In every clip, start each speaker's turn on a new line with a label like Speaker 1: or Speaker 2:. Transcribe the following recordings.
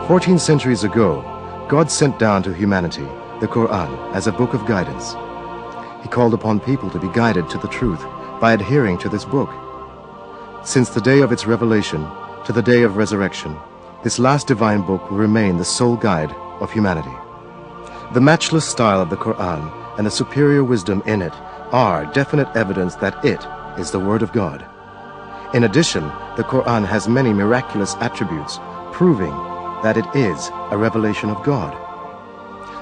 Speaker 1: 14 centuries ago, God sent down to humanity the Quran as a book of guidance. He called upon people to be guided to the truth by adhering to this book. Since the day of its revelation to the day of resurrection, this last divine book will remain the sole guide of humanity. The matchless style of the Quran and the superior wisdom in it are definite evidence that it is the Word of God. In addition, the Quran has many miraculous attributes, proving that it is a revelation of God.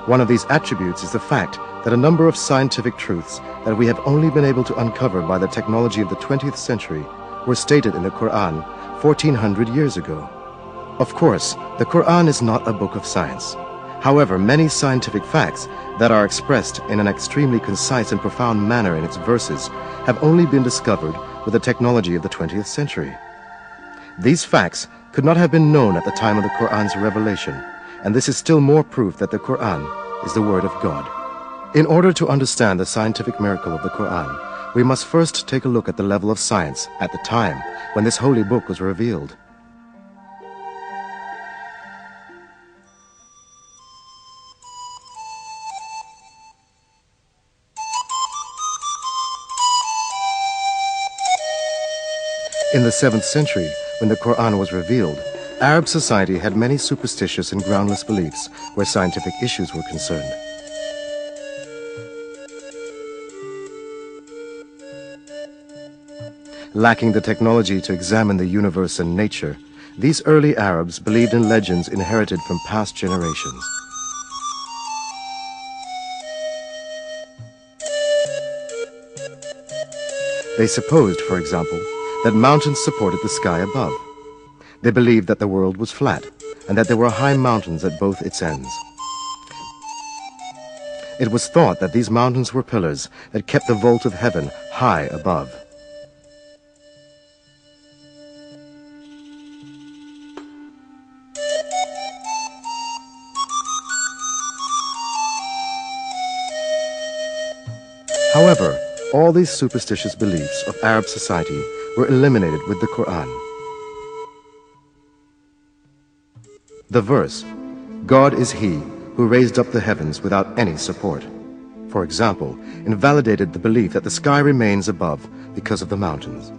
Speaker 1: One of these attributes is the fact that a number of scientific truths that we have only been able to uncover by the technology of the 20th century were stated in the Quran 1400 years ago. Of course, the Quran is not a book of science. However, many scientific facts that are expressed in an extremely concise and profound manner in its verses have only been discovered with the technology of the 20th century. These facts could not have been known at the time of the Quran's revelation, and this is still more proof that the Quran is the Word of God. In order to understand the scientific miracle of the Quran, we must first take a look at the level of science at the time when this holy book was revealed. In the 7th century, when the Quran was revealed, Arab society had many superstitious and groundless beliefs where scientific issues were concerned. Lacking the technology to examine the universe and nature, these early Arabs believed in legends inherited from past generations. They supposed, for example, that mountains supported the sky above. They believed that the world was flat and that there were high mountains at both its ends. It was thought that these mountains were pillars that kept the vault of heaven high above. However, all these superstitious beliefs of Arab society were eliminated with the Quran. The verse, God is He who raised up the heavens without any support, for example, invalidated the belief that the sky remains above because of the mountains.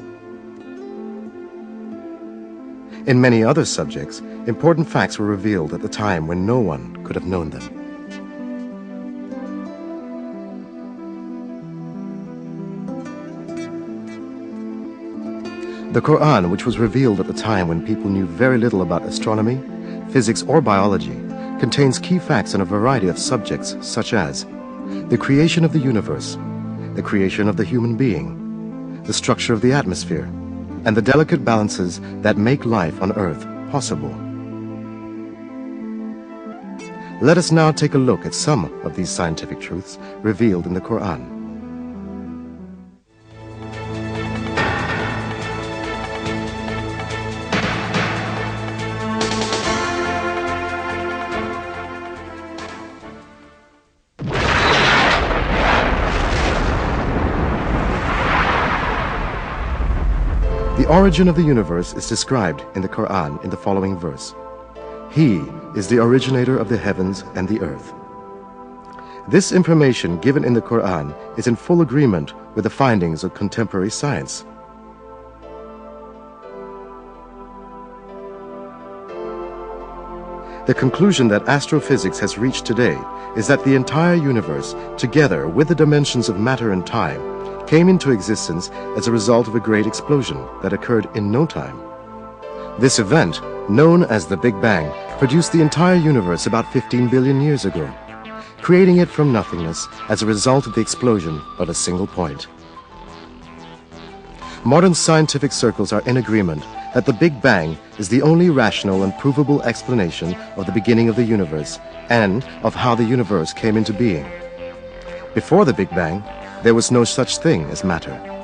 Speaker 1: In many other subjects, important facts were revealed at the time when no one could have known them. The Quran, which was revealed at the time when people knew very little about astronomy, physics, or biology, contains key facts on a variety of subjects such as the creation of the universe, the creation of the human being, the structure of the atmosphere, and the delicate balances that make life on Earth possible. Let us now take a look at some of these scientific truths revealed in the Quran. The origin of the universe is described in the Quran in the following verse. He is the originator of the heavens and the earth. This information given in the Quran is in full agreement with the findings of contemporary science. The conclusion that astrophysics has reached today is that the entire universe, together with the dimensions of matter and time, came into existence as a result of a great explosion that occurred in no time. This event, known as the Big Bang, produced the entire universe about 15 billion years ago, creating it from nothingness as a result of the explosion of a single point. Modern scientific circles are in agreement that the Big Bang is the only rational and provable explanation of the beginning of the universe and of how the universe came into being. Before the Big Bang, there was no such thing as matter.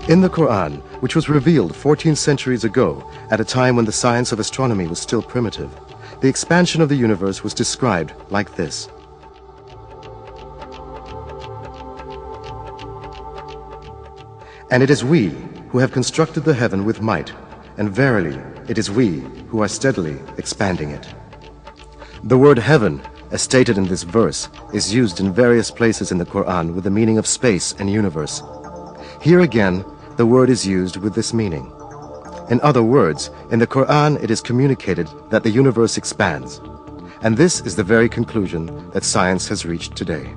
Speaker 1: In the Quran, which was revealed 14 centuries ago, at a time when the science of astronomy was still primitive, the expansion of the universe was described like this. And it is we who have constructed the heaven with might, and verily it is we who are steadily expanding it. The word heaven, as stated in this verse, is used in various places in the Quran with the meaning of space and universe. Here again, the word is used with this meaning. In other words, in the Quran it is communicated that the universe expands, and this is the very conclusion that science has reached today.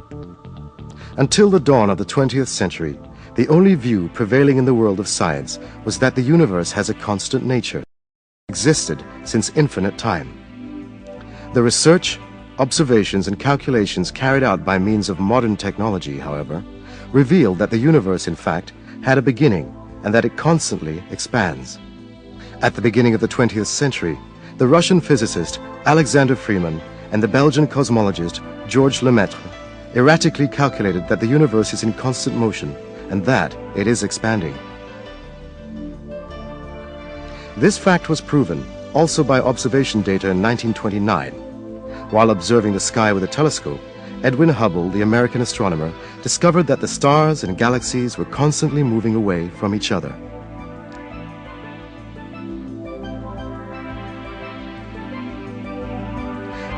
Speaker 1: Until the dawn of the 20th century, the only view prevailing in the world of science was that the universe has a constant nature, existed since infinite time. The research, observations, and calculations carried out by means of modern technology, however, revealed that the universe, in fact, had a beginning and that it constantly expands. At the beginning of the 20th century, the Russian physicist Alexander Freeman and the Belgian cosmologist Georges Lemaitre erratically calculated that the universe is in constant motion and that it is expanding. This fact was proven also by observation data in 1929. While observing the sky with a telescope, Edwin Hubble, the American astronomer, discovered that the stars and galaxies were constantly moving away from each other.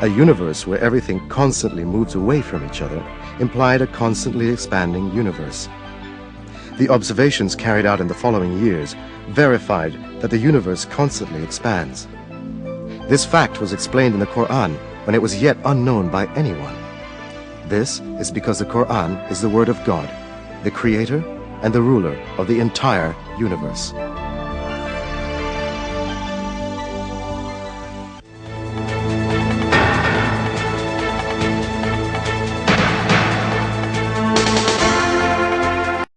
Speaker 1: A universe where everything constantly moves away from each other implied a constantly expanding universe. The observations carried out in the following years verified that the universe constantly expands. This fact was explained in the Quran when it was yet unknown by anyone. This is because the Quran is the word of God, the creator and the ruler of the entire universe.